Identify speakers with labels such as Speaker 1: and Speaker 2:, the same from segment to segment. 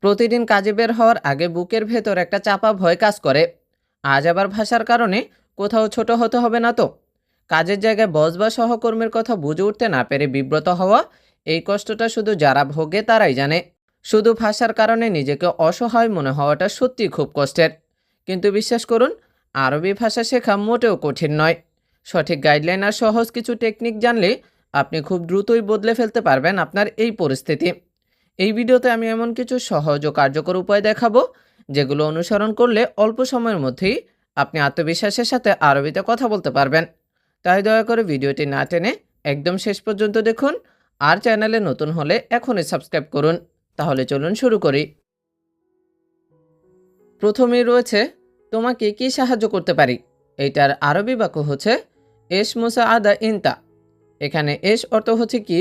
Speaker 1: প্রতিদিন কাজে বের হওয়ার আগে বুকের ভেতর একটা চাপা ভয় কাজ করে। আজ আবার ভাষার কারণে কোথাও ছোট হতে হবে না তো? কাজের জায়গায় বস বা সহকর্মীর কথা বুঝে উঠতে না পেরে বিব্রত হওয়া, এই কষ্টটা শুধু যারা ভোগে তারাই জানে। শুধু ভাষার কারণে নিজেকে অসহায় মনে হওয়াটা সত্যি খুব কষ্টের। কিন্তু বিশ্বাস করুন, আরবি ভাষা শেখা মোটেও কঠিন নয়। সঠিক গাইডলাইন আর সহজ কিছু টেকনিক জানলে আপনি খুব দ্রুতই বদলে ফেলতে পারবেন আপনার এই পরিস্থিতি। এই ভিডিওতে আমি এমন কিছু সহজ ও কার্যকর উপায় দেখাবো, যেগুলো অনুসরণ করলে অল্প সময়ের মধ্যেই আপনি আত্মবিশ্বাসের সাথে আরবিতে কথা বলতে পারবেন। তাই দয়া করে ভিডিওটি না টেনে একদম শেষ পর্যন্ত দেখুন। আর চ্যানেলে নতুন হলে এখনই সাবস্ক্রাইব করুন। তাহলে চলুন শুরু করি। প্রথমেই রয়েছে তোমাকে কি সাহায্য করতে পারি। এইটার আরবি বাক্য হচ্ছে এস মুসা আদা ইনতা। এখানে এস অর্থ হচ্ছে কি,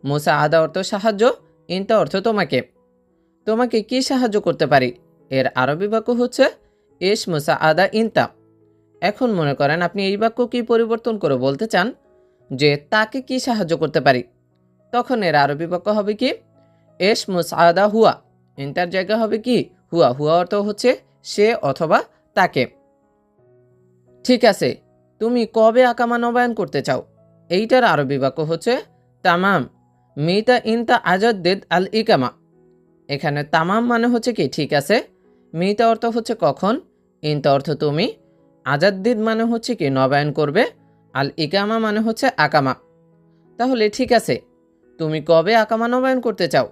Speaker 1: মুসা আদা অর্থ সাহায্য, ইনতা অর্থ তোমাকে। তোমাকে কি সাহায্য করতে পারি এর আরবি বাক্য হচ্ছে এস মুসা আদা ইনতা। এখন মনে করেন আপনি এই বাক্য কি পরিবর্তন করে বলতে চান যে তাকে কি সাহায্য করতে পারি, তখন এর আরবি বাক্য হবে কি এস মুসা আদা হুয়া। ইনতার জায়গা হবে কি হুয়া। হুয়া অর্থ হচ্ছে সে অথবা তাকে। ঠিক আছে, তুমি কবে আকামা নবায়ন করতে চাও, এইটার আরবি বাক্য হচ্ছে তামাম মিতা ইনতা আজাদ্দেদ আল ইকামা। এখানে তামাম মানে হচ্ছে কি ঠিক আছে, মিতা অর্থ হচ্ছে কখন, ইনতা অর্থ তুমি, আজাদ্দিদ মানে হচ্ছে কি নবায়ন করবে, আল ইকামা মানে হচ্ছে আকামা। তাহলে ঠিক আছে, তুমি কবে আকামা নবায়ন করতে চাও,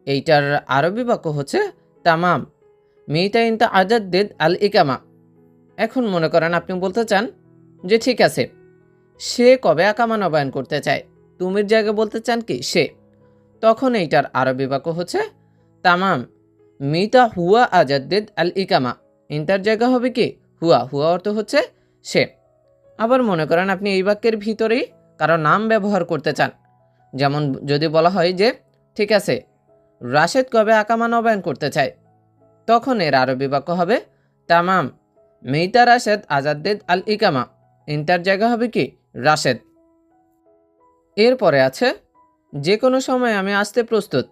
Speaker 1: এইটার আরবি বাক্য হচ্ছে তামাম মিতা ইনতা আজাদ্দিদ আল ইকামা। এখন মনে করেন আপনি বলতে চান যে ঠিক আছে, সে কবে আকামা নবায়ন করতে চায়, তুমির জায়গায় বলতে চান কি সে, তখন এইটার আরবি বাক্য হচ্ছে তামাম মিতা হুয়া আজাদ্দিদ আল ইকামা। ইন্টার জায়গা হবে কি হুয়া। হুয়া অর্থ হচ্ছে সে। আবার মনে করেন আপনি এই বাক্যের ভিতরেই কারো নাম ব্যবহার করতে চান। যেমন যদি বলা হয় যে ঠিক আছে, রাশেদ কবে আকামা নবায়ন করতে চায়, তখন এর আরবি বাক্য হবে তামাম মিতা রাশেদ আজাদ্দিদ আল ইকামা। ইন্টার জায়গা হবে কি রাশেদ। এরপরে আছে যে কোনো সময় আমি আসতে প্রস্তুত।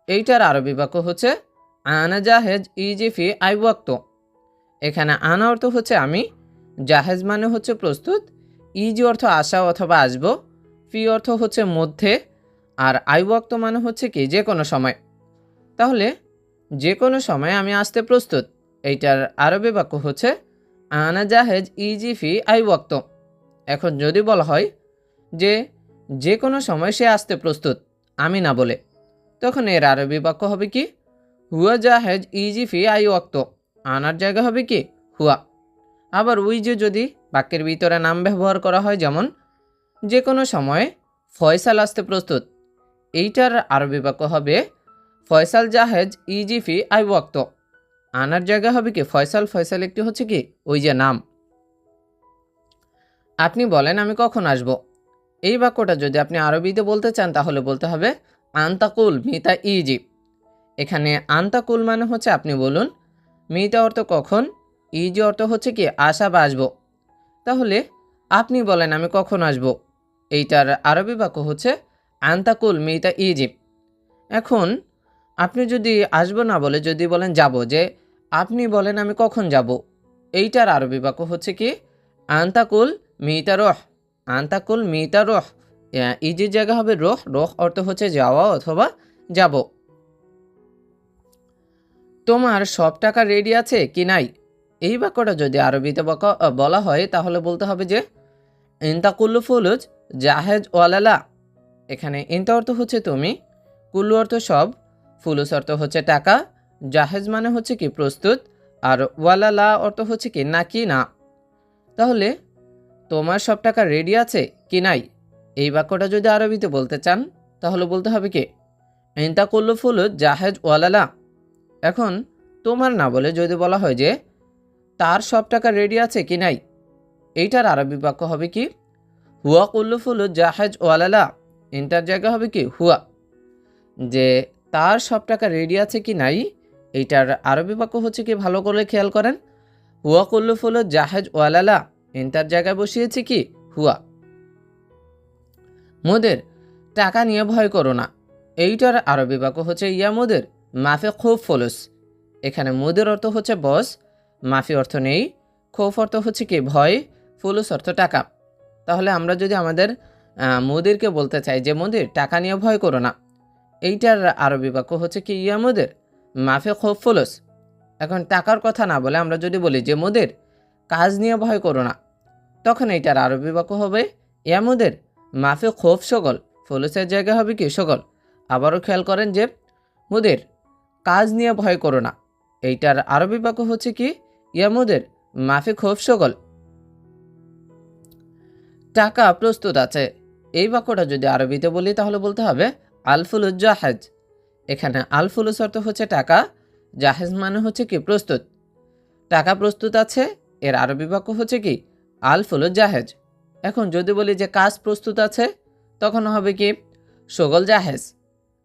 Speaker 1: এইটার আরবি বাক্য হচ্ছে আনা জাহেজ ইজিফি আই ওয়াক্ত। এখানে আনা অর্থ হচ্ছে আমি, জাহেজ মানে হচ্ছে প্রস্তুত, ইজি অর্থ আসা অথবা আসবো, ফি অর্থ হচ্ছে মধ্যে, আর আই ওয়াক্ত মানে হচ্ছে কি যে কোনো সময়। তাহলে যে কোনো সময় আমি আসতে প্রস্তুত, এইটার আরবি বাক্য হচ্ছে আনা জাহেজ ইজিফি আই ওয়াক্ত। এখন যদি বলা হয় যে যে কোনো সময় সে আসতে প্রস্তুত আমি না বলে, তখন এর আরবি বাক্য হবে কি হুয়া জাহেজ ইজি ফি আই ওয়াক্ত। আনার জায়গা হবে কি হুয়া। আবার ওই যে যদি বাক্যের ভিতরে নাম ব্যবহার করা হয়, যেমন যে কোনো সময় ফয়সাল আসতে প্রস্তুত, এইটার আরবি বাক্য হবে ফয়সাল জাহেজ ইজি ফি আই ওয়াক্ত। আনার জায়গা হবে কি ফয়সাল। ফয়সাল একটি হচ্ছে কি ওই যে নাম। আপনি বলেন আমি কখন আসব, এই বাক্যটা যদি আপনি আরবিতে বলতে চান তাহলে বলতে হবে আন্তাকুল মিতা ইজি। এখানে আন্তাকুল মানে হচ্ছে আপনি বলুন, মিতা অর্থ কখন, ইজি অর্থ হচ্ছে কি আসা বা আসবো। তাহলে আপনি বলেন আমি কখন আসব, এইটার আরবি বাক্য হচ্ছে আন্তাকুল মিতা ইজি। এখন আপনি যদি আসবো না বলে যদি বলেন যাব, যে আপনি বলেন আমি কখন যাব, এইটার আরবি বাক্য হচ্ছে কি আন্তাকুল মিতা রহ। আন্তাকুল মিতা রহ, ইজির জায়গা হবে রহ। রহ অর্থ হচ্ছে যাওয়া অথবা যাব। তোমার সব টাকা রেডি আছে কি নাই, এই বাক্যটা যদি আরবিতে বলা হয় তাহলে বলতে হবে যে ইনতা কুল্লু ফুলুজ জাহেজ ওয়ালালা। এখানে ইনতা অর্থ হচ্ছে তুমি, কুল্লু অর্থ সব, ফুলুস অর্থ হচ্ছে টাকা, জাহেজ মানে হচ্ছে কি প্রস্তুত, আর ওয়ালালা অর্থ হচ্ছে কি না কি না। তাহলে তোমার সব টাকা রেডি আছে কি নাই, এই বাক্যটা যদি আরবিতে বলতে চান তাহলে বলতে হবে কি ইনতা কুল্লু ফুলুজ জাহেজ ওয়ালালা। এখন তোমার না বলে যদি বলা হয় যে তার সব টাকা রেডি আছে কি নাই, এইটার আরবি বাক্য হবে কি হুয়া কুল্লু ফুলু জাহেজ ওয়ালালা। ইন্টার জায়গা হবে কি হুয়া। যে তার সব টাকা রেডি আছে কি নাই, এইটার আরবি বাক্য হচ্ছে কি ভালো করে খেয়াল করেন হুয়া কুল্লু ফুলু জাহেজ ওয়ালালা। ইন্টার জায়গায় বসিয়েছি কি হুয়া। মোদের টাকা নিয়ে ভয় করো না, এইটার আরবি বাক্য হচ্ছে ইয়া মোদের মাফি খুব ফুলুস। এখানে মুদের অর্থ হচ্ছে বস, মাফি অর্থ নেই, খৌফ অর্থ হচ্ছে কি ভয়, ফুলুস অর্থ টাকা। তাহলে আমরা যদি আমাদের মুদিরকে বলতে চাই যে মুদির টাকা নিয়ে ভয় করো না, এইটার আরবি বাক্য হচ্ছে কি ইয়া মুদির মাফি খুব ফুলুস। এখন টাকার কথা না বলে আমরা যদি বলি যে মুদির কাজ নিয়ে ভয় করো না, তখন এইটার আরবি বাক্য হবে ইয়া মুদির মাফি খুব সগল। ফুলুসের জায়গায় হবে কি সগল। আবারও খেয়াল করেন যে মুদির কাজ নিয়ে ভয় করো না, এইটার আরবি বাক্য হচ্ছে কি ইয়া মুদির মাফি খুব সগল। টাকা প্রস্তুত আছে, এই বাক্যটা যদি আরবিতে বলি তাহলে বলতে হবে আল ফুলুস জাহেজ। এখানে আল ফুলুস অর্থ হচ্ছে টাকা, জাহেজ মানে হচ্ছে কি প্রস্তুত। টাকা প্রস্তুত আছে, এর আরবি বাক্য হচ্ছে কি আল ফুলুস জাহেজ। এখন যদি বলি যে কাজ প্রস্তুত আছে, তখন হবে কি শগল জাহেজ।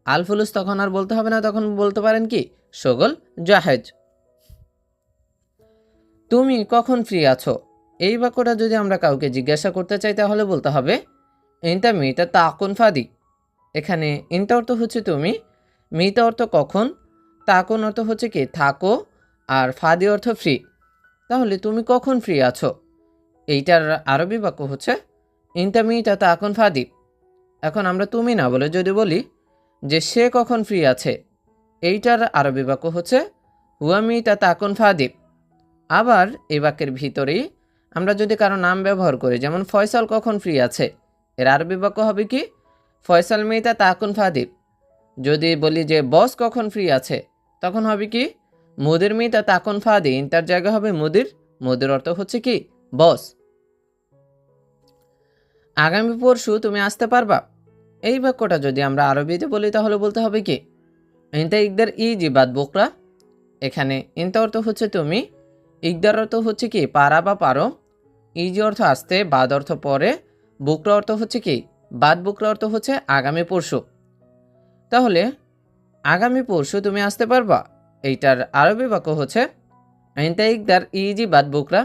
Speaker 1: আল ফুলুস তখন আর বলতে হবে না, তখন বলতে পারেন কি শগল জাহেজ। তুমি কখন ফ্রি আছো, এই বাক্যটা যদি আমরা কাউকে জিজ্ঞাসা করতে চাই তাহলে বলতে হবে ইনতা মিতা তাকুন ফাদি। এখানে ইনতা অর্থ হচ্ছে তুমি, মিতা অর্থ কখন, তাকুন অর্থ হচ্ছে কি থাকো, আর ফাদি অর্থ ফ্রি। তাহলে তুমি কখন ফ্রি আছো, এইটার আরবি বাক্য হচ্ছে ইনতা মিতা তাকুন ফাদি। এখন আমরা তুমি না বলে যদি বলি যে সে কখন ফ্রি আছে, এইটার আরবি বাক্য হচ্ছে হুয়া মিতা তাকুন ফাদি। আবার এই বাক্যের ভিতরেই আমরা যদি কারো নাম ব্যবহার করি, যেমন ফয়সাল কখন ফ্রি আছে, এর আরবি বাক্য হবে কি ফয়সাল মিতা তাকুন ফাদিব। যদি বলি যে বস কখন ফ্রি আছে, তখন হবে কি মুদির মিতা তাকুন ফাদি। তার জায়গা হবে মুদির, মুদির অর্থ হচ্ছে কি বস। আগামী পরশু তুমি আসতে পারবা, এই বাক্যটা যদি আমরা আরবিতে বলি তাহলে বলতে হবে কি ইনতা ইকদার ইজি বাদ বোকরা। এখানে ইনতা অর্থ হচ্ছে তুমি, ইকদার অর্থ হচ্ছে কি পারা বা পারো, ইজি অর্থ আসতে, বাদ অর্থ পরে, বুকরা অর্থ হচ্ছে কি বাদ, বুকরা অর্থ হচ্ছে আগামী পরশু। তাহলে আগামী পরশু তুমি আসতে পারবা, এইটার আরবি বাক্য হচ্ছে ইনতা ইকদার ইজি বাদ বুকরা।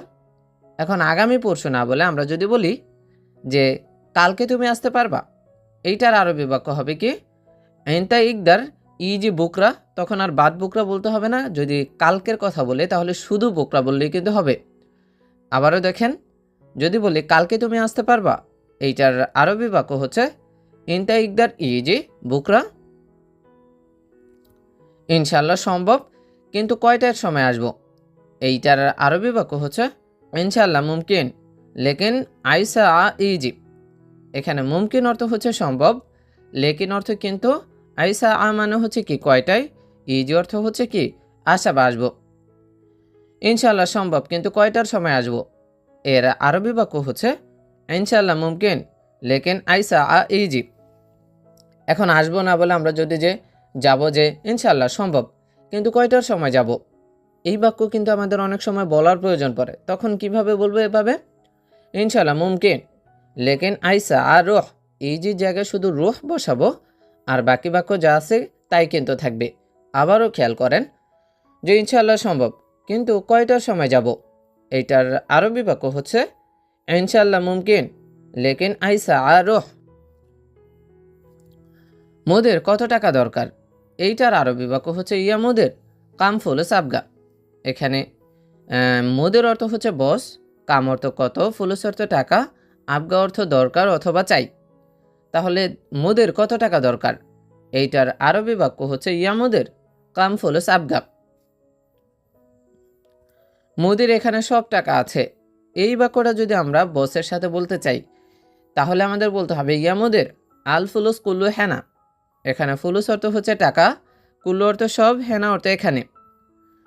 Speaker 1: এখন আগামী পরশু না বলে আমরা যদি বলি যে কালকে তুমি আসতে পারবা, এইটার আরবি বাক্য হবে কি ইনতা ইকদার ইজি বুকরা। তখন আর বাদ বুকরা বলতে হবে না, যদি কালকের কথা বলে তাহলে শুধু বুকরা বললেই কিন্তু হবে। আবারও দেখেন, যদি বলি কালকে তুমি আসতে পারবা, এইটার আরবি বাক্য হচ্ছে ইনতা ইকদার ইজি বুকরা। ইনশাল্লাহ সম্ভব, কিন্তু কয়টার সময় আসবো, এইটার আরবি বাক্য হচ্ছে ইনশাল্লাহ মুমকিন লেকিন আইসা ইজি। এখানে মুমকিন অর্থ হচ্ছে সম্ভব, লেকিন অর্থ কিন্তু, আইসা মানে হচ্ছে কি কয়টায়, ইজি অর্থ হচ্ছে কি আশা বা আসবো। ইনশাল্লাহ সম্ভব, কিন্তু কয়টার সময় আসবো, এর আরবি বাক্য হচ্ছে ইনশাল্লাহ মুমকিন লেকিন আইসা ইজি। এখন আসবো না বলে আমরা যদি যে যাব যে ইনশাল্লাহ সম্ভব, কিন্তু কয়টার সময় যাব, এই বাক্য কিন্তু আমাদের অনেক সময় বলার প্রয়োজন পড়ে। তখন কিভাবে বলবো, এভাবে ইনশাল্লাহ মুমকিন লেকিন আইসা আর রুহ, ইজির জায়গায় শুধু রুহ বসাবো, আর বাকি বাক্য যা আছে তাই কিন্তু থাকবে। আবারও খেয়াল করেন যে ইনশাল্লাহ সম্ভব, কিন্তু কয়টার সময় যাব, এইটার আরবি বাক্য হচ্ছে ইনশাল্লাহ মুমকিন লেকিন আইসা আর রুহ। মোদের কত টাকা দরকার, এইটার আরবি বাক্য হচ্ছে ইয়া মোদের কাম ফুলুস আবগা। এখানে মোদের অর্থ হচ্ছে বস, কাম অর্থ কত, ফুলুস অর্থ টাকা, আবগা অর্থ দরকার অথবা চাই। তাহলে মোদের কত টাকা দরকার, এইটার আরবি বাক্য হচ্ছে ইয়া মোদের কাম ফুলুস আবগা। মোদের এখানে সব টাকা আছে, এই বাক্যটা যদি আমরা বসের সাথে বলতে চাই তাহলে আমাদের বলতে হবে ইয়া মোদের আল ফুলুস কুল্লু হেনা। এখানে ফুলুস অর্থ হচ্ছে টাকা, কুল্লু অর্থ সব, হেনা অর্থ এখানে।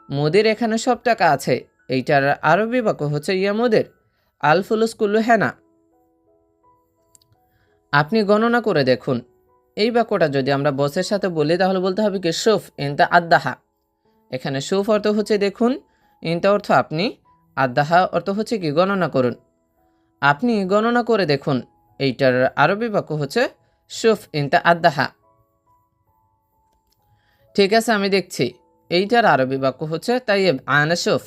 Speaker 1: মোদের এখানে সব টাকা আছে, এইটার আরবি বাক্য হচ্ছে ইয়া মোদের আল ফুলুস কুল্লু হেনা। আপনি গণনা করে দেখুন, এই বাক্যটা যদি আমরা বসের সাথে বলি তাহলে বলতে হবে কি শুফ ইনতা আদাহা। এখানে শুফ অর্থ হচ্ছে দেখুন, ইনতা অর্থ আপনি, আদাহা অর্থ হচ্ছে কি গণনা করুন। আপনি গণনা করে দেখুন, এইটার আরবি বাক্য হচ্ছে শুফ ইনতা আদাহা। ঠিক আছে আমি দেখছি, এইটার আরবি বাক্য হচ্ছে তাইয়েব আনা শুফ।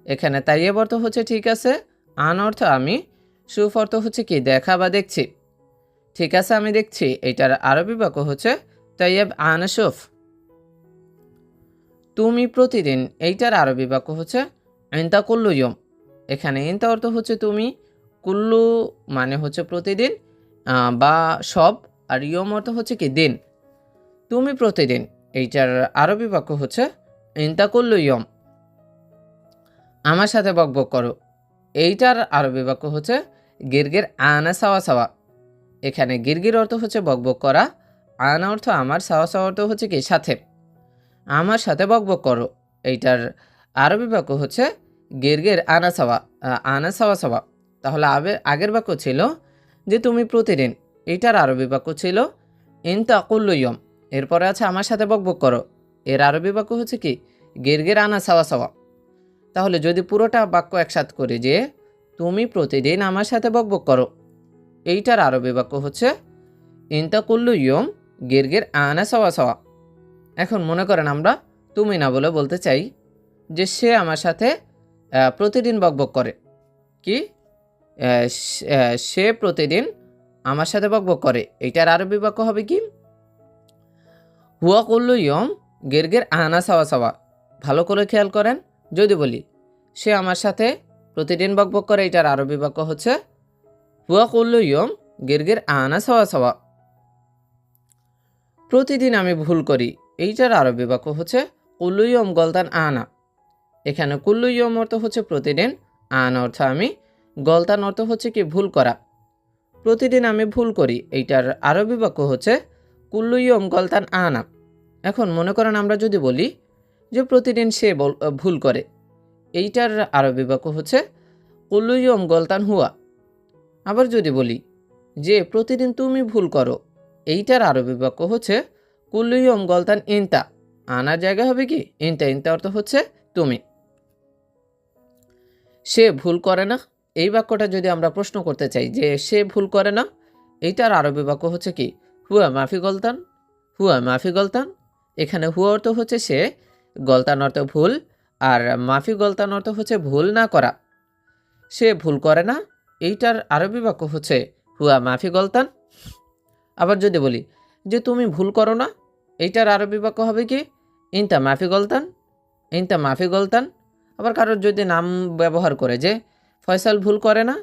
Speaker 1: এখানে তাইয়েব অর্থ হচ্ছে ঠিক আছে, আন অর্থ আমি, শুফ অর্থ হচ্ছে কি দেখা বা দেখছি। ঠিক আছে আমি দেখছি, এইটার আরবি বাক্য হচ্ছে তাইয়েব আনা শুফ। তুমি প্রতিদিন, এইটার আরবি বাক্য হচ্ছে ইনতা কুল্লু ইয়ম। এখানে ইনতা অর্থ হচ্ছে তুমি, কুল্লু মানে হচ্ছে প্রতিদিন বা সব, আর ইয়ম অর্থ হচ্ছে কি দিন। তুমি প্রতিদিন, এইটার আরবি বাক্য হচ্ছে ইনতা কুল্লু ইয়ম। আমার সাথে বকবক করো, এইটার আরবি বাক্য হচ্ছে গিরগির আনা সাওয়া সাওয়া। এখানে গিরগির অর্থ হচ্ছে বকবক করা, আনা অর্থ আমার, সাওয়া সাওয়া অর্থ হচ্ছে কি সাথে। আমার সাথে বকবক করো, এইটার আরবি বাক্য হচ্ছে গিরগির আনা সাওয়া, আনা সাওয়া সাওয়া। তাহলে আগের বাক্য ছিল যে তুমি প্রতিদিন, এইটার আরবি বাক্য ছিল ইনতা কুল্লু ইয়ম। এরপরে আছে আমার সাথে বকবক করো, এর আরবি বাক্য হচ্ছে কি গিরগির আনা সাওয়া সাওয়া। তাহলে যদি পুরোটা বাক্য একসাথে করি যে তুমি প্রতিদিন আমার সাথে বকবক করো, এইটার আরবি বাক্য হচ্ছে ইনতা কুল্লু ইয়ম গিরগির আনা সাওয়া সাওয়া। এখন মনে করেন আমরা তুমি না বলে বলতে চাই যে সে আমার সাথে প্রতিদিন বকবক করে। কি সে প্রতিদিন আমার সাথে বকবক করে, এইটার আরবি বাক্য হবে কি হুয়া কুল্লু ইয়ম গিরগির আনা সাওয়া সাওয়া। ভালো করে খেয়াল করেন, যদি বলি সে আমার সাথে প্রতিদিন বকবক করে, এইটার আরবি বাক্য হচ্ছে হুয়া কুল্লু ইয়ম গিরগির আনা সাওয়া সাওয়া। প্রতিদিন আমি ভুল করি, এইটার আরবি বাক্য হচ্ছে কুল্লু ইয়ম গলতান আনা। এখানে কুল্লু ইয়ম অর্থ হচ্ছে প্রতিদিন, আনা অর্থ আমি, গলতান অর্থ হচ্ছে কি ভুল করা। প্রতিদিন আমি ভুল করি, এইটার আরবি বাক্য হচ্ছে কুল্লু ইয়ম গলতান আনা। এখন মনে করেন আমরা যদি বলি যে প্রতিদিন সে ভুল করে, এইটার আরবি বাক্য হচ্ছে কুল্লু ইয়ম গলতান হুয়া। আবার যদি বলি যে প্রতিদিন তুমি ভুল করো, এইটার আরবি বাক্য হচ্ছে কুল্লু ইয়ম গলতান ইনতা। আনার জায়গা হবে কি ইনতা, ইনতা অর্থ হচ্ছে তুমি। সে ভুল করে না, এই বাক্যটা যদি আমরা প্রশ্ন করতে চাই যে সে ভুল করে না, এইটার আরবি বাক্য হচ্ছে কি হুয়া মাফি গলতান, হুয়া মাফি গলতান। এখানে হুয়া অর্থ হচ্ছে সে, গলতান অর্থ ভুল, আর মাফি গলতান অর্থ হচ্ছে ভুল না করা। সে ভুল করে না, এইটার আরবি বাক্য হচ্ছে হুয়া মাফি গলতান। আবার যদি বলি যে তুমি ভুল করো না, এইটার আরবি বাক্য হবে কি ইনতা মাফি গলতান, ইনতা মাফি গলতান। আবার কারোর যদি নাম ব্যবহার করে যে ফয়সাল ভুল করে না,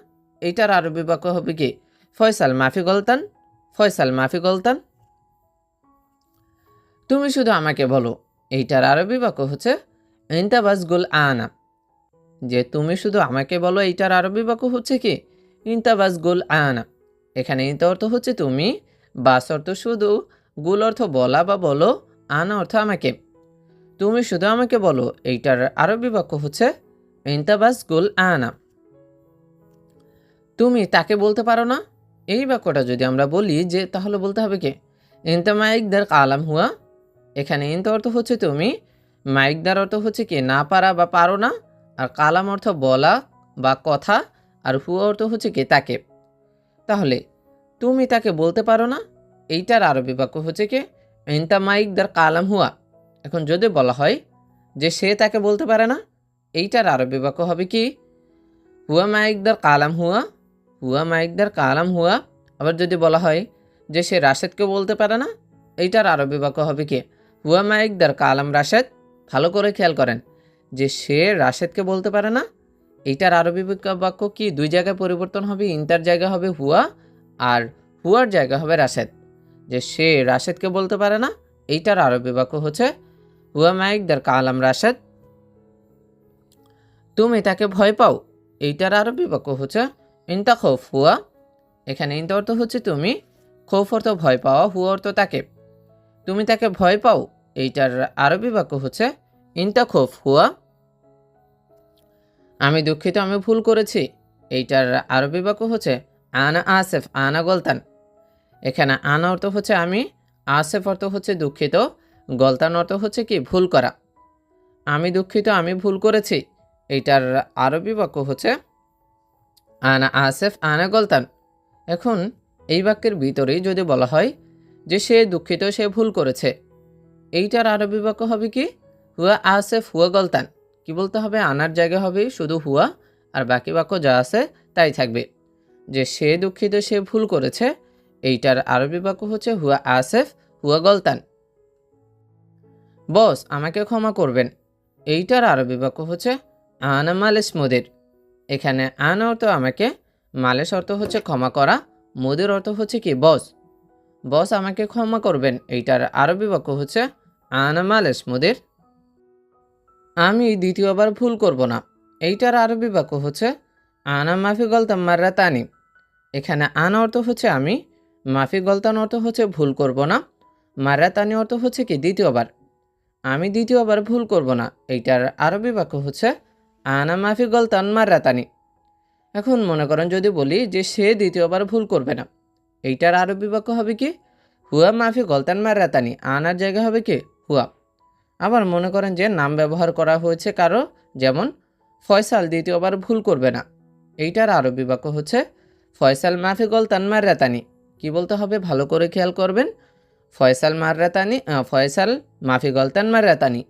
Speaker 1: এইটার আরবি বাক্য হবে কি ফয়সাল মাফি গলতান, ফয়সাল মাফি গলতান। তুমি শুধু আমাকে বলো, এইটার আরবি বাক্য হচ্ছে ইনতা বাস গুল আনা। যে তুমি শুধু আমাকে বলো, এইটার আরবি বাক্য হচ্ছে কি ইনতা বাস গুল আনা। এখানে ইনতা অর্থ হচ্ছে তুমি, বাস অর্থ শুধু, গুল অর্থ বলা বা বলো, আনা অর্থ আমাকে। তুমি শুধু আমাকে বলো, এইটার আরবি বাক্য হচ্ছে ইনতা বাস গুল আনা। তুমি তাকে বলতে পারো না, এই বাক্যটা যদি আমরা বলি যে তাহলে বলতে হবে কি ইনতা মাইকদার কালাম হুয়া। এখানে ইনতা অর্থ হচ্ছে তুমি, মাইকদার অর্থ হচ্ছে কি না পারা বা পারো না, আর কালাম অর্থ বলা বা কথা, আর হুয়া অর্থ হচ্ছে কি তাকে। তাহলে তুমি তাকে বলতে পারো না, এইটার আরবি বাক্য হচ্ছে কি ইনতা মাইকদার কালাম হুয়া। এখন যদি বলা হয় যে সে তাকে বলতে পারে না, এইটার আরবি বাক্য হবে কি হুয়া মাইকদার কালাম হুয়া, হুয়া মাইকদার কালাম হুয়া। আবার যদি বলা হয় যে সে রাশেদকে বলতে পারে না, এইটার আরবি বাক্য হবে কি হুয়া মাইকদার কালাম রাশেদ। ভালো করে খেয়াল করেন যে সে রাশেদকে বলতে পারে না, এইটার আরবি বাক্য কি দুই জায়গায় পরিবর্তন হবে, ইনতার জায়গা হবে হুয়া আর হুয়ার জায়গা হবে রাশেদ। যে সে রাশেদকে বলতে পারে না, এইটার আরবি বাক্য হচ্ছে হুয়া মাইকদার কালাম রাশেদ। তুমি তাকে ভয় পাও, এইটার আরবি বাক্য হচ্ছে ইনতা খৌফ হুয়া। এখানে ইনতা অর্থ হচ্ছে তুমি, খৌফ অর্থ ভয় পাওয়া, হুয়া অর্থ তাকে। তুমি তাকে ভয় পাও, এইটার আরবি বাক্য হচ্ছে ইনতা খৌফ হুয়া। আমি দুঃখিত, আমি ভুল করেছি, এইটার আরবি বাক্য হচ্ছে আনা আসেফ, আনা গলতান। এখানে আনা অর্থ হচ্ছে আমি, আসেফ অর্থ হচ্ছে দুঃখিত, গলতান অর্থ হচ্ছে কি ভুল করা। আমি দুঃখিত, আমি ভুল করেছি, এইটার আরবি বাক্য হচ্ছে আনা আসেফ, আনা গলতান। এখন এই বাক্যের ভিতরেই যদি বলা হয় যে সে দুঃখিত, সে ভুল করেছে, এইটার আরবি বাক্য হবে কি হুয়া আসেফ হুয়া গলতান। কি বলতে হবে, আনার জায়গা হবে শুধু হুয়া, আর বাকি বাক্য যা আছে তাই থাকবে। যে সে দুঃখিত, সে ভুল করেছে, এইটার আরবি বাক্য হচ্ছে হুয়া আসেফ হুয়া গলতান। বস আমাকে ক্ষমা করবেন, এইটার আরবি বাক্য হচ্ছে আনা মালিশ মুদির। এখানে আনা অর্থ আমাকে, মালিশ অর্থ হচ্ছে ক্ষমা করা, মুদির অর্থ হচ্ছে কি বস। বস আমাকে ক্ষমা করবেন, এইটার আরবি বাক্য হচ্ছে আনা মালিশ মুদির। আমি দ্বিতীয়বার ভুল করব না, এইটার আরবি বাক্য হচ্ছে আনা মাফি গলতাম মাররাতানি। এখানে আনা অর্থ হচ্ছে আমি, মাফি গলতান অর্থ হচ্ছে ভুল করব না, মাররাতানি অর্থ হচ্ছে কি দ্বিতীয়বার। আমি দ্বিতীয়বার ভুল করব না, এইটার আরবি বাক্য হচ্ছে আনা মাফি গলতান মাররাতানি। এখন মনে করেন যদি বলি যে সে দ্বিতীয়বার ভুল করবে না, এইটার আরবি বাক্য হবে কি হুয়া মাফি গলতান মাররাতানি, আনার জায়গা হবে কি হুয়া। আবার মনে করেন যে নাম ব্যবহার করা হয়েছে কারো, যেমন ফয়সাল দ্বিতীয়বার ভুল করবে না, এইটার আরবি বাক্য হচ্ছে ফয়সাল মাফি গলতান মাররাতানি। কি বলতে হবে ভালো করে খেয়াল করবেন, ফয়সাল মাররাতানি, ফয়সাল মাফি গলতান মাররাতানি।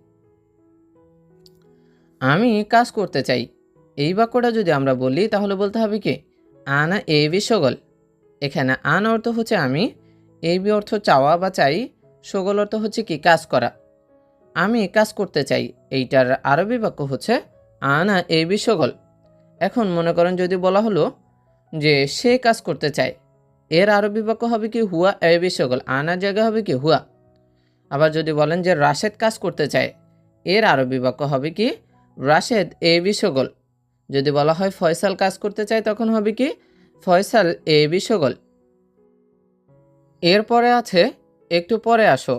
Speaker 1: আমি কাজ করতে চাই, এই বাক্যটা যদি আমরা বলি তাহলে বলতে হবে কি আনা এ বি সগল। এখানে আন অর্থ হচ্ছে আমি, এই বি অর্থ চাওয়া বা চাই, সগল অর্থ হচ্ছে কি কাজ করা। আমি কাজ করতে চাই, এইটার আরবি বাক্য হচ্ছে আনা এ বি সগল। এখন মনে করেন যদি বলা হলো যে সে কাজ করতে চায়, এর আরবি বাক্য হবে কি হুয়া এ বি সগল, আনার জায়গা হবে কি হুয়া। আবার যদি বলেন যে রাশেদ কাজ করতে চায়, এর আরবি বাক্য হবে কি রাশেদ এ বি সগল। যদি বলা হয় ফয়সাল কাজ করতে চায় তখন হবে কি ফয়সাল এ বি সগল। এরপরে আছে একটু পরে আসো,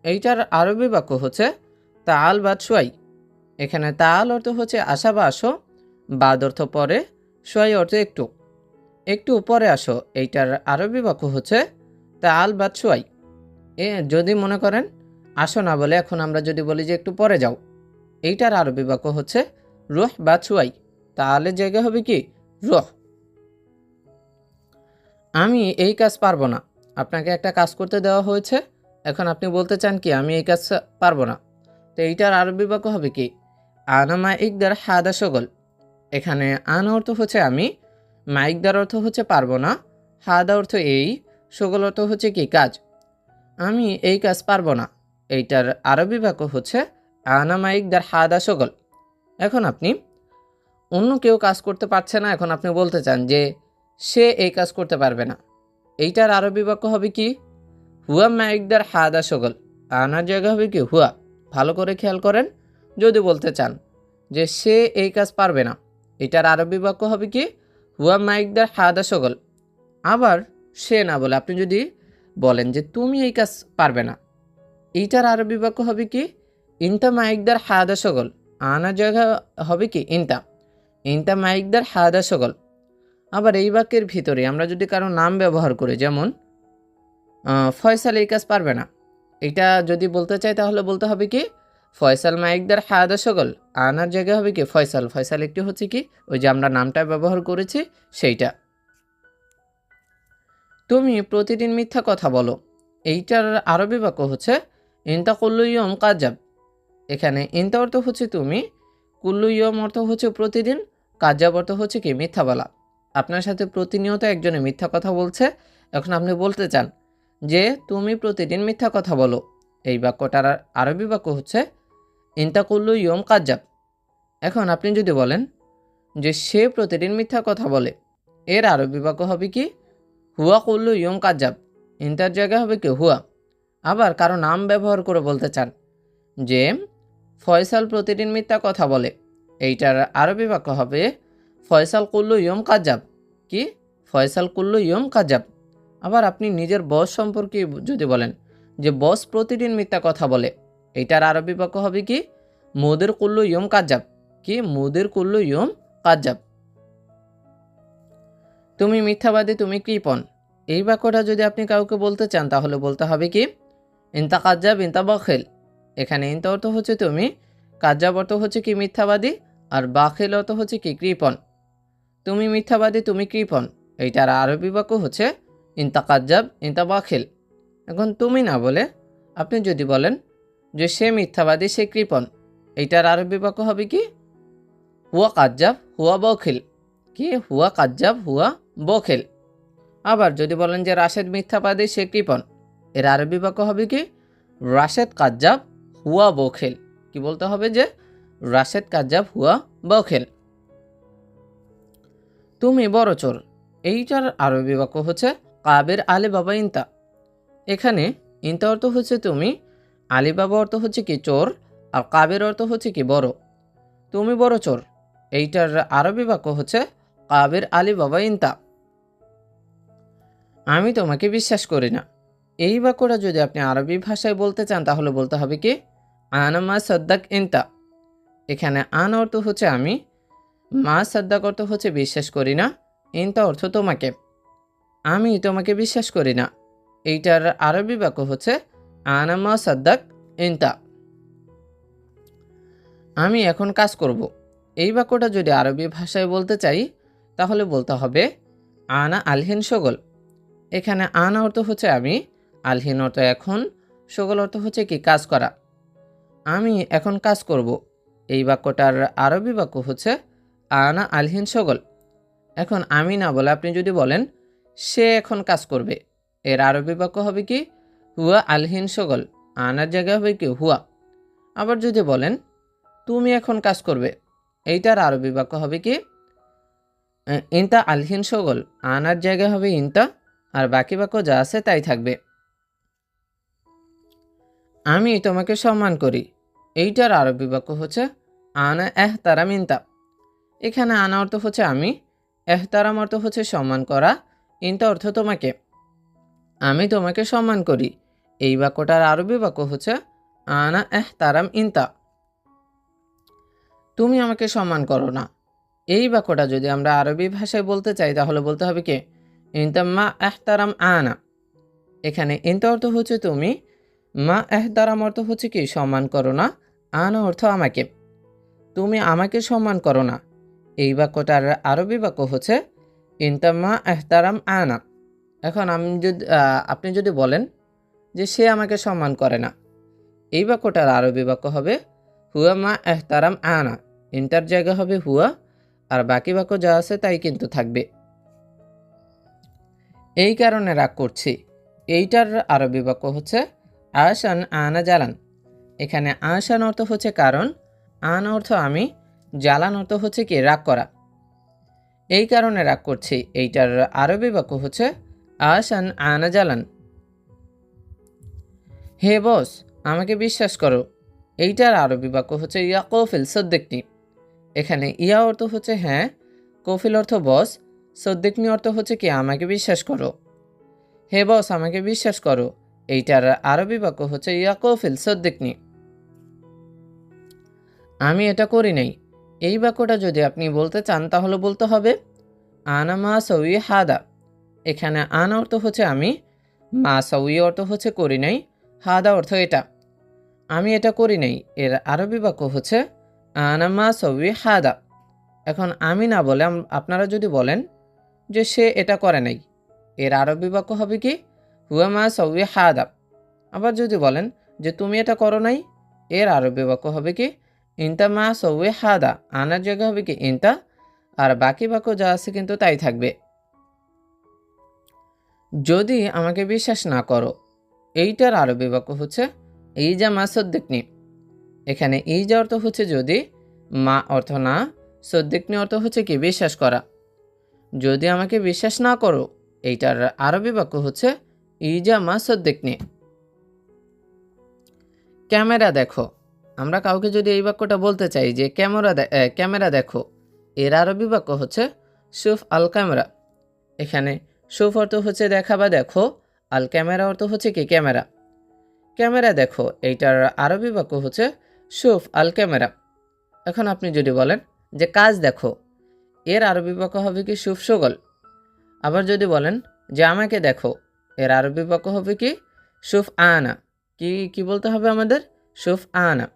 Speaker 1: এইটার আরবি বাক্য হচ্ছে তাল বা সোয়াই। এখানে তাল অর্থ হচ্ছে আসা বা আসো, বাদ অর্থ পরে, সোয়াই অর্থ একটু। একটু পরে আসো, এইটার আরবি বাক্য হচ্ছে তাল বা সোয়াই। যদি মনে করেন আসো না বলে এখন আমরা যদি বলি যে একটু পরে যাও, এইটার আরবি বাক্য হচ্ছে রুহ বা সোয়াই, তাহলে জায়গা হবে কি রুহ। আমি এই কাজ পারবো না, আপনাকে একটা কাজ করতে দেওয়া হয়েছে, এখন আপনি বলতে চান কি আমি এই কাজ পারবো না, তো এইটার আরবি বাক্য হবে কি আনা মা ইকদার হাদা সগল। এখানে আনা অর্থ হচ্ছে আমি, মা ইকদার অর্থ হচ্ছে পারবো না, হাদা অর্থ এই, সগল অর্থ হচ্ছে কি কাজ। আমি এই কাজ পারবো না, এইটার আরবি বাক্য হচ্ছে আনা মা ইকদার হাদা সগল। এখন আপনি অন্য কেউ কাজ করতে পারছে না, এখন আপনি বলতে চান যে সে এই কাজ করতে পারবে না, এইটার আরবি বাক্য হবে কি হুয়া মাইকদার হাদা সগল, আনার জায়গা হবে কি হুয়া। ভালো করে খেয়াল করেন, যদি বলতে চান যে সে এই কাজ পারবে না, এটার আরবি বাক্য হবে কি হুয়া মাইকদার হাদা সগল। আবার সে না বলে আপনি যদি বলেন যে তুমি এই কাজ পারবে না, এইটার আরবি বাক্য হবে কি ইনতা মাইকদার হাদা সগল, আনার জায়গা হবে কি ইনতা, ইনতা মাইকদার হাদা সগল। আবার এই বাক্যের ভিতরে আমরা যদি কারো নাম ব্যবহার করি, যেমন ফয়সাল এই কাজ পারবে না, এটা যদি বলতে চাই তাহলে বলতে হবে কি ফয়সাল মাইকদার হাদা সগল, আনার জায়গা হবে কি ফয়সাল। ফয়সাল একটি হচ্ছে কি ওই যে আমরা নামটা ব্যবহার করেছি সেইটা। তুমি প্রতিদিন মিথ্যা কথা বলো, এইটার আরবি বাক্য হচ্ছে ইনতা কুল্লু ইয়ম কাজাব। এখানে ইনতা অর্থ হচ্ছে তুমি, কুল্লু ইয়ম অর্থ হচ্ছে প্রতিদিন, কাজাব অর্থ হচ্ছে কি মিথ্যা বলা। আপনার সাথে প্রতিনিয়ত একজনে মিথ্যা কথা বলছে, এখন আপনি বলতে চান যে তুমি প্রতিদিন মিথ্যা কথা বলো, এই বাক্যটার আরবি বাক্য হচ্ছে ইনতা কুল্লু ইয়ম কাজাব। এখন আপনি যদি বলেন যে সে প্রতিদিন মিথ্যা কথা বলে, এর আরবি বাক্য হবে কি হুয়া কুল্লু ইয়ম কাজাব, ইনতার জায়গা হবে কি হুয়া। আবার কারো নাম ব্যবহার করে বলতে চান যে ফয়সাল প্রতিদিন মিথ্যা কথা বলে, এইটার আরবি বাক্য হবে ফয়সাল কুল্লু ইয়ম কাজাব, কি ফয়সাল কুল্লু ইয়ম কাজাব। আবার আপনি নিজের বস সম্পর্কে যদি বলেন যে বস প্রতিদিন মিথ্যা কথা বলে, এইটার আরবি বাক্য হবে কি মুদির কুল্লু ইয়ম কাজাব, কি মুদির কুল্লু ইয়ম কাজাব। তুমি মিথ্যাবাদী, তুমি কৃপণ, এই বাক্যটা যদি আপনি কাউকে বলতে চান তাহলে বলতে হবে কি ইনতা কাজাব ইনতা বখিল। এখানে ইনতা অর্থ হচ্ছে তুমি, কাজাব অর্থ হচ্ছে কি মিথ্যাবাদী, আর বাখিল অর্থ হচ্ছে কি কৃপণ। তুমি মিথ্যাবাদী, তুমি কৃপণ, এইটার আরবি বাক্য হচ্ছে ইনতা কাজাব ইনতা বাখিল। এখন তুমি না বলে আপনি যদি বলেন যে সে মিথ্যাবাদী, সে কৃপণ, এইটার আরবি বাক্য হবে কি হুয়া কাজাব হুয়া বখিল, কি হুয়া কাজাব হুয়া বখিল। আবার যদি বলেন যে রাশেদ মিথ্যাবাদী, সে কৃপণ, এর আরবি বাক্য হবে কি রাশেদ কাজাব হুয়া বখেল। কি বলতে হবে যে রাশেদ কাজ্জাব হুয়া বখেল। তুমি বড় চোর, এইটার আরবি বাক্য হচ্ছে কাবের আলে বাবা ইনতা। এখানে ইনতা অর্থ হচ্ছে তুমি, আলী বাবা অর্থ হচ্ছে কি চোর, আর কাবের অর্থ হচ্ছে কি বড়। তুমি বড় চোর, এইটার আরবি বাক্য হচ্ছে কাবের আলী বাবা ইনতা। আমি তোমাকে বিশ্বাস করি না, এই বাক্যটা যদি আপনি আরবি ভাষায় বলতে চান তাহলে বলতে হবে কি আনা মা সদ্দাক ইনতা। এখানে আন অর্থ হচ্ছে আমি, মা সদ্দাক অর্থ হচ্ছে বিশ্বাস করি না, ইনতা অর্থ তোমাকে। আমি তোমাকে বিশ্বাস করি না, এইটার আরবি বাক্য হচ্ছে আনা মা সদ্দাক ইনতা। আমি এখন কাজ করব, এই বাক্যটা যদি আরবি ভাষায় বলতে চাই তাহলে বলতে হবে আনা আলহিন শগল। এখানে আনা অর্থ হচ্ছে আমি, আলহিন অর্থ এখন, শগল অর্থ হচ্ছে কি কাজ করা। আমি এখন কাজ করব, এই বাক্যটার আরবি বাক্য হচ্ছে আনা আলহিন শগল। এখন আমি না বলে আপনি যদি বলেন সে এখন কাজ করবে, এর আরবি বাক্য হবে কি হুয়া আলহিন শগল, আনার জায়গায় হবে কি হুয়া। আবার যদি বলেন তুমি এখন কাজ করবে, এইটার আরবি বাক্য হবে কি ইনতা আলহিন শগল, আনার জায়গায় হবে ইনতা, আর বাকি বাক্য যা আছে তাই থাকবে। আমি তোমাকে সম্মান করি, এইটার আরবি বাক্য হচ্ছে আনা এহতারাম ইনতা। এখানে আনা অর্থ হচ্ছে আমি, এহতারাম অর্থ হচ্ছে সম্মান করা, ইনতা অর্থ তোমাকে। আমি তোমাকে সম্মান করি, এই বাক্যটার আরবি বাক্য হচ্ছে আনা এহতারাম ইনতা। তুমি আমাকে সম্মান করো না, এই বাক্যটা যদি আমরা আরবি ভাষায় বলতে চাই তাহলে বলতে হবে কি ইনতা মা এহতারাম আনা। এখানে ইনতা অর্থ হচ্ছে তুমি, মা এহতারাম অর্থ হচ্ছে কি সম্মান করো না, আনা অর্থ আমাকে। তুমি আমাকে সম্মান করো না, এই বাক্যটার আরবি বাক্য হচ্ছে ইনতা মা এহতারাম আনা। এখন আপনি যদি বলেন যে সে আমাকে সম্মান করে না, এই বাক্যটার আরবি বাক্য হবে হুয়া মা এহতারাম আনা, ইনটার জায়গা হবে হুয়া, আর বাকি বাক্য যা আছে তাই কিন্তু থাকবে। এই কারণে রাগ করছি, এইটার আরবি বাক্য হচ্ছে আশান আনা জালান। এখানে আশান অর্থ হচ্ছে কারণ, আন অর্থ আমি, জালান অর্থ হচ্ছে কি রাগ করা। এই কারণে রাগ করছি, এইটার আরবি বাক্য হচ্ছে আশান আনা জালান। হে বস, আমাকে বিশ্বাস করো, এইটার আরবি বাক্য হচ্ছে ইয়া কৌফিল সদ্দিকনি। এখানে ইয়া অর্থ হচ্ছে হ্যাঁ, কৌফিল অর্থ বস, সদ্দিকনি অর্থ হচ্ছে কি আমাকে বিশ্বাস করো। হে বস, আমাকে বিশ্বাস করো, এইটার আরবি বাক্য হচ্ছে ইয়া কৌফিল সদ্দিকনি। আমি এটা করি নাই, এই বাক্যটা যদি আপনি বলতে চান তাহলে বলতে হবে আনা মা সউই হাদা। এখানে আনা অর্থ হচ্ছে আমি, মা সউই অর্থ হচ্ছে করি নাই, হাদা অর্থ এটা। আমি এটা করি নাই, এর আরবি বাক্য হচ্ছে আনা মা সউই হাদা। এখন আমি না বলে আপনারা যদি বলেন যে সে এটা করে নাই, এর আরবি বাক্য হবে কি হুয়া মা সউই হাদা। আবার যদি বলেন যে তুমি এটা করো নাই, এর আরবি বাক্য হবে কি ইনতা মা সউই হাদা, আনার জায়গা হবে কি ইনতা, আর বাকি বাক্য যা আছে কিন্তু তাই থাকবে। যদি আমাকে বিশ্বাস না করো, এইটার আরবি বাক্য হচ্ছে ইজা মা সদ্দিকনি। এখানে ইজা অর্থ হচ্ছে যদি, মা অর্থ না, সদ্দিকনি অর্থ হচ্ছে কি বিশ্বাস করা। যদি আমাকে বিশ্বাস না করো, এইটার আরবি বাক্য হচ্ছে ইজা মা সদ্দিকনি। ক্যামেরা দেখো, আমরা কাউকে যদি এই বাক্যটা বলতে চাই যে ক্যামেরা দেখো, এর আরবি বাক্য হচ্ছে শুফ আল ক্যামেরা। এখানে শুফ অর্থ হচ্ছে দেখা বা দেখো, আল ক্যামেরা অর্থ হচ্ছে কি ক্যামেরা। ক্যামেরা দেখো, এইটার আরবি বাক্য হচ্ছে শুফ আল ক্যামেরা। এখন আপনি যদি বলেন যে কাজ দেখো, এর আরবি বাক্য হবে কি শুফ শগল। আবার যদি বলেন যে আমাকে দেখো, এর আরবি বাক্য হবে কি শুফ আনা। কি বলতে হবে আমাদের? শুফ আনা।